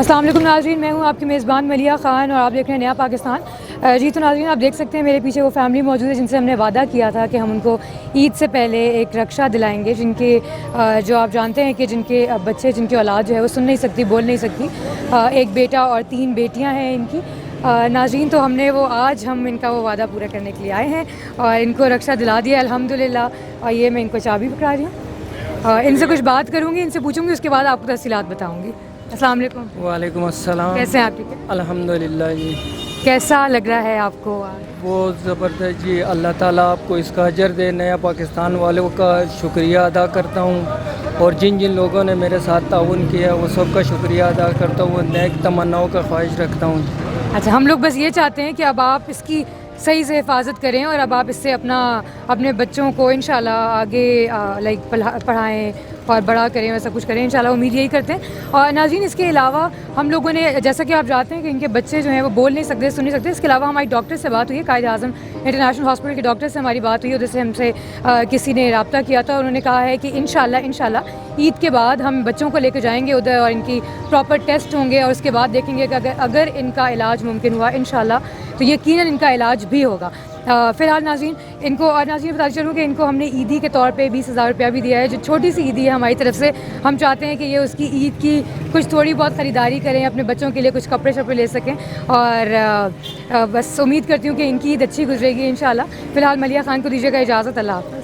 अस्सलाम वालेकुम नाज़रीन, मैं हूँ आपकी मेज़बान मलिया ख़ान और आप देख रहे हैं नया पाकिस्तान। जी तो नाज़रीन, आप देख सकते हैं मेरे पीछे वो फैमिली मौजूद है जिनसे हमने वादा किया था कि हम उनको ईद से पहले एक रक्षा दिलाएंगे, जिनके जो आप जानते हैं कि जिनके बच्चे, जिनकी औलाद जो है वो सुन नहीं सकती, बोल नहीं सकती। एक बेटा और 3 बेटियाँ हैं इनकी। नाज़रीन, तो हमने वो आज हम इनका वो वादा पूरा करने के लिए आए हैं और इनको रक्षा दिला दिया अल्हम्दुलिल्लाह। और ये मैं इनको चाबी पकड़ा रही हूँ, इनसे कुछ बात करूँगी, इनसे पूछूँगी, उसके बाद आपको तफ़सीलात बताऊँगी। अस्सलाम वालेकुम। वालेकुम अस्सलाम। कैसे हैं आप? ठीक है। अल्हम्दुलिल्लाह जी। कैसा लग रहा है आपको आज? बहुत ज़बरदस्त जी। अल्लाह ताला आपको इसका अजर दे। नया पाकिस्तान वालों का शुक्रिया अदा करता हूँ और जिन जिन लोगों ने मेरे साथ ताउन किया वो सब का शुक्रिया अदा करता हूँ। नेक तमन्नाओं का ख्वाहिश रखता हूँ। अच्छा, हम लोग बस ये चाहते हैं कि अब आप इसकी सही से हिफाजत करें और अब आप इससे अपने बच्चों को इंशाल्लाह आगे पढ़ाएँ और बड़ा करें, वैसा कुछ करें इंशाल्लाह, उम्मीद यही करते हैं। और नाज़रीन, इसके अलावा हम लोगों ने, जैसा कि आप जानते हैं कि इनके बच्चे जो हैं वो बोल नहीं सकते, सुन नहीं सकते। इसके अलावा हमारी डॉक्टर से बात हुई है, कायद आज़म इंटरनेशनल हॉस्पिटल के डॉक्टर से हमारी बात हुई है। उधर से हमसे किसी ने रब्ता किया था, उन्होंने कहा है कि इंशाल्लाह ईद के बाद हम बच्चों को लेकर जाएंगे उधर और इनकी प्रॉपर टेस्ट होंगे और उसके बाद देखेंगे कि अगर इनका इलाज मुमकिन हुआ इंशाल्लाह तो यकीनन इनका इलाज भी होगा। फ़िलहाल नाज़रीन, बता चलूँ कि इनको हमने ईदी के तौर पे 20,000 रुपया भी दिया है, जो छोटी सी ईदी है हमारी तरफ से। हम चाहते हैं कि ये उसकी ईद की कुछ थोड़ी बहुत ख़रीदारी करें, अपने बच्चों के लिए कुछ कपड़े शपड़े ले सकें और बस उम्मीद करती हूँ कि इनकी ईद अच्छी गुजरेगी इंशाल्लाह। फ़िलहाल मलिया ख़ान को दीजिएगा इजाज़त। अल्लाह हाफ़िज़।